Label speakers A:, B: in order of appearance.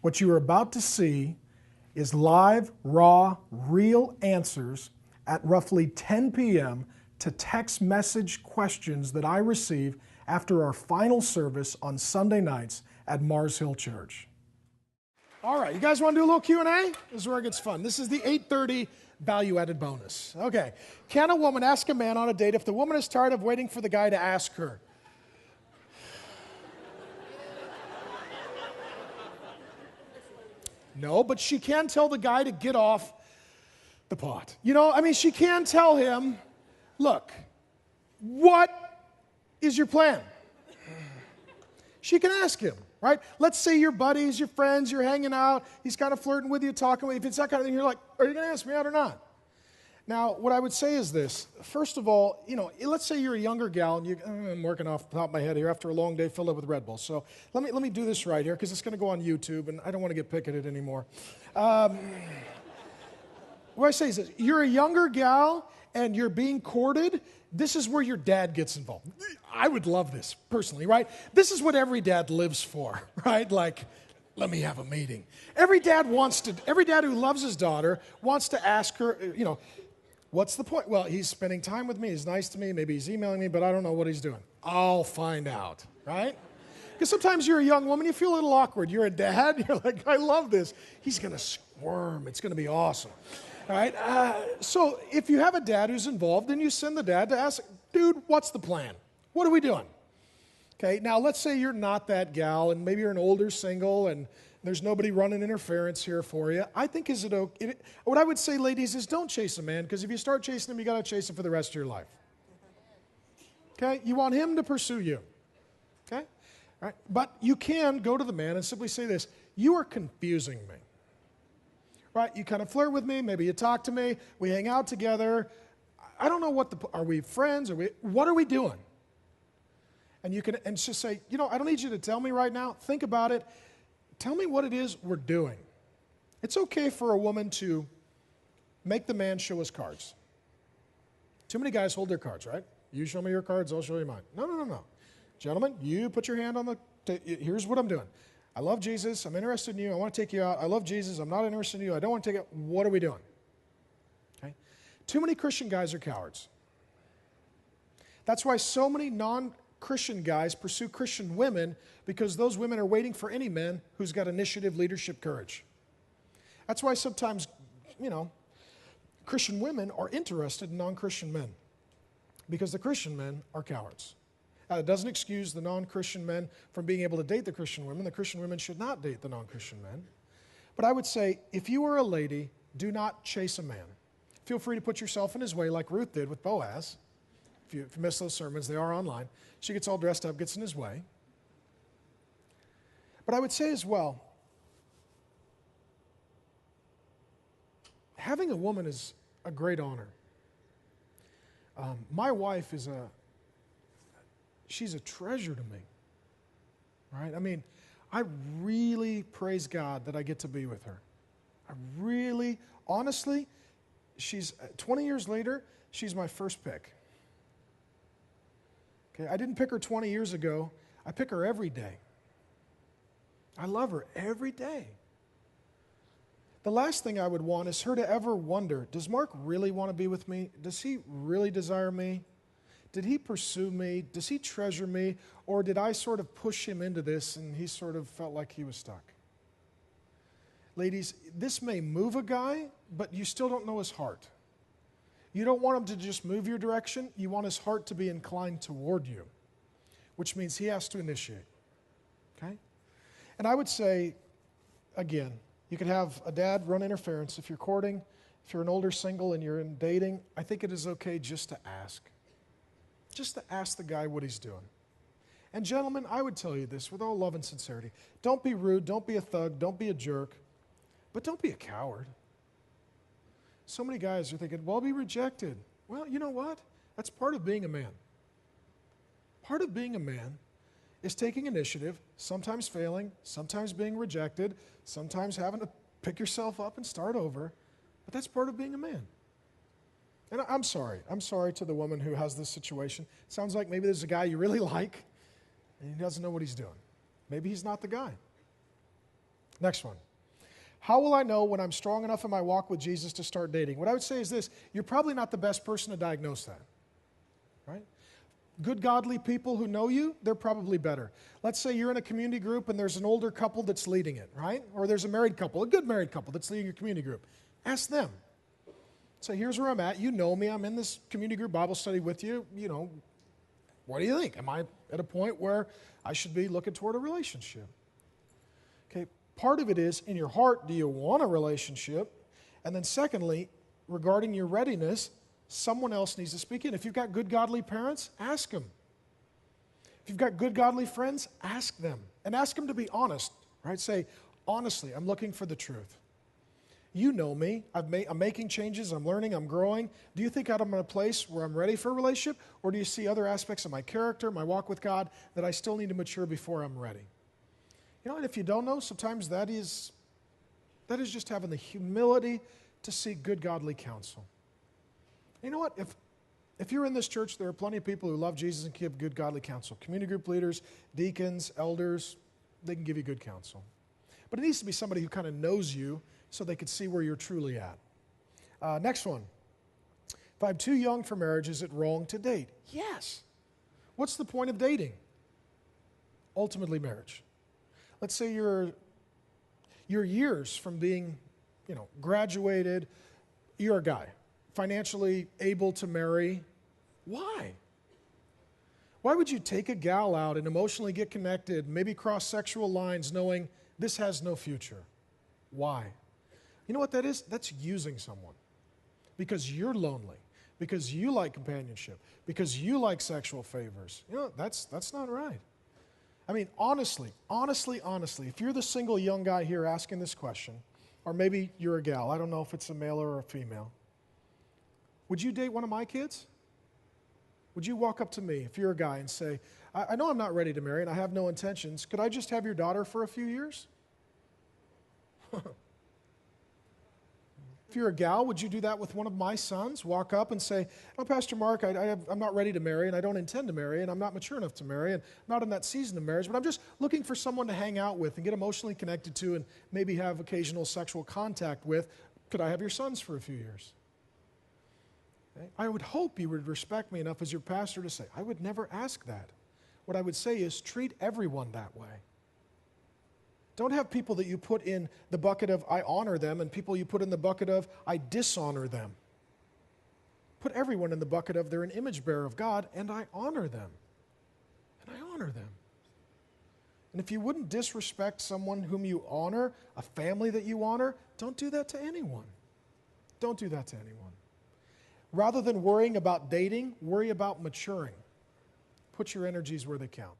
A: What you are about to see is live, raw, real answers at roughly 10 p.m. to text message questions that I receive after our final service on Sunday nights at Mars Hill Church. All right, you guys want to do a little Q&A? This is where it gets fun. This is the 8:30 value-added bonus. Okay. Can a woman ask a man on a date if the woman is tired of waiting for the guy to ask her? No, but she can tell the guy to get off the pot. She can tell him, look, what is your plan? She can ask him, right? Let's say you're buddies, you're friends, you're hanging out, he's kind of flirting with you, talking with you. If it's that kind of thing, you're like, are you going to ask me out or not? Now, what I would say is this. First of all, let's say you're a younger gal, and I'm working off the top of my head here after a long day filled up with Red Bull. So let me do this right here, because it's going to go on YouTube, and I don't want to get picketed anymore. What I say is this. You're a younger gal, and you're being courted. This is where your dad gets involved. I would love this, personally, right? This is what every dad lives for, right? Like, let me have a meeting. Every dad who loves his daughter wants to ask her, what's the point? Well, he's spending time with me. He's nice to me. Maybe he's emailing me, but I don't know what he's doing. I'll find out, right? Because sometimes you're a young woman, you feel a little awkward. You're a dad, you're like, I love this. He's going to squirm. It's going to be awesome, all right? So if you have a dad who's involved, then you send the dad to ask, dude, what's the plan? What are we doing? Okay, now let's say you're not that gal, and maybe you're an older single, and there's nobody running interference here for you. I think what I would say, ladies, is don't chase a man, because if you start chasing him, you got to chase him for the rest of your life. Okay, you want him to pursue you. Okay, all right, but you can go to the man and simply say this: you are confusing me. Right? You kind of flirt with me, maybe you talk to me, we hang out together. I don't know are we friends? What are we doing? And you can just say, I don't need you to tell me right now. Think about it. Tell me what it is we're doing. It's okay for a woman to make the man show his cards. Too many guys hold their cards, right? You show me your cards, I'll show you mine. No. Gentlemen, you put your hand on here's what I'm doing. I love Jesus. I'm interested in you. I want to take you out. I love Jesus. I'm not interested in you. I don't want to take it. What are we doing? Okay. Too many Christian guys are cowards. That's why so many non-Christian guys pursue Christian women, because those women are waiting for any man who's got initiative, leadership, courage. That's why sometimes, Christian women are interested in non-Christian men, because the Christian men are cowards. Now, it doesn't excuse the non-Christian men from being able to date the Christian women. The Christian women should not date the non-Christian men. But I would say, if you are a lady, do not chase a man. Feel free to put yourself in his way like Ruth did with Boaz. If you missed those sermons, they are online. She gets all dressed up, gets in his way. But I would say as well, having a woman is a great honor. My wife she's a treasure to me, right? I really praise God that I get to be with her. Honestly, she's 20 years later, she's my first pick. Okay, I didn't pick her 20 years ago. I pick her every day. I love her every day. The last thing I would want is her to ever wonder, does Mark really want to be with me? Does he really desire me? Did he pursue me? Does he treasure me? Or did I sort of push him into this and he sort of felt like he was stuck? Ladies, this may move a guy, but you still don't know his heart. You don't want him to just move your direction. You want his heart to be inclined toward you, which means he has to initiate. Okay? And I would say, again, you could have a dad run interference. If you're courting, if you're an older single and you're in dating, I think it is okay just to ask. Just to ask the guy what he's doing. And gentlemen, I would tell you this with all love and sincerity. Don't be rude, don't be a thug, don't be a jerk, but don't be a coward. So many guys are thinking, well, I'll be rejected. Well, you know what? That's part of being a man. Part of being a man is taking initiative, sometimes failing, sometimes being rejected, sometimes having to pick yourself up and start over, but that's part of being a man. And I'm sorry to the woman who has this situation. It sounds like maybe there's a guy you really like, and he doesn't know what he's doing. Maybe he's not the guy. Next one. How will I know when I'm strong enough in my walk with Jesus to start dating? What I would say is this: you're probably not the best person to diagnose that, right? Good, godly people who know you, they're probably better. Let's say you're in a community group and there's an older couple that's leading it, right? Or there's a married couple, a good married couple that's leading your community group. Ask them. Say, here's where I'm at. You know me. I'm in this community group Bible study with you. You know, what do you think? Am I at a point where I should be looking toward a relationship? Okay, part of it is, in your heart, do you want a relationship? And then secondly, regarding your readiness, someone else needs to speak in. If you've got good, godly parents, ask them. If you've got good, godly friends, ask them. And ask them to be honest, right? Say, honestly, I'm looking for the truth. You know me. I'm making changes. I'm learning. I'm growing. Do you think I'm in a place where I'm ready for a relationship? Or do you see other aspects of my character, my walk with God, that I still need to mature before I'm ready? You know, and if you don't know, sometimes that is just having the humility to seek good, godly counsel. You know what? If you're in this church, there are plenty of people who love Jesus and give good, godly counsel. Community group leaders, deacons, elders, they can give you good counsel. But it needs to be somebody who kind of knows you so they can see where you're truly at. Next one. If I'm too young for marriage, is it wrong to date? Yes. What's the point of dating? Ultimately, marriage. Let's say you're years from being, graduated. You're a guy, financially able to marry. Why? Why would you take a gal out and emotionally get connected, maybe cross sexual lines, knowing this has no future? Why? You know what that is? That's using someone. Because you're lonely, because you like companionship, because you like sexual favors. That's not right. I mean, honestly, if you're the single young guy here asking this question, or maybe you're a gal, I don't know if it's a male or a female, would you date one of my kids? Would you walk up to me, if you're a guy, and say, I know I'm not ready to marry and I have no intentions, could I just have your daughter for a few years? If you're a gal, would you do that with one of my sons? Walk up and say, oh, Pastor Mark, I'm not ready to marry, and I don't intend to marry, and I'm not mature enough to marry, and I'm not in that season of marriage, but I'm just looking for someone to hang out with and get emotionally connected to and maybe have occasional sexual contact with. Could I have your sons for a few years? Okay? I would hope you would respect me enough as your pastor to say, I would never ask that. What I would say is treat everyone that way. Don't have people that you put in the bucket of I honor them and people you put in the bucket of I dishonor them. Put everyone in the bucket of they're an image bearer of God and I honor them. And I honor them. And if you wouldn't disrespect someone whom you honor, a family that you honor, don't do that to anyone. Don't do that to anyone. Rather than worrying about dating, worry about maturing. Put your energies where they count.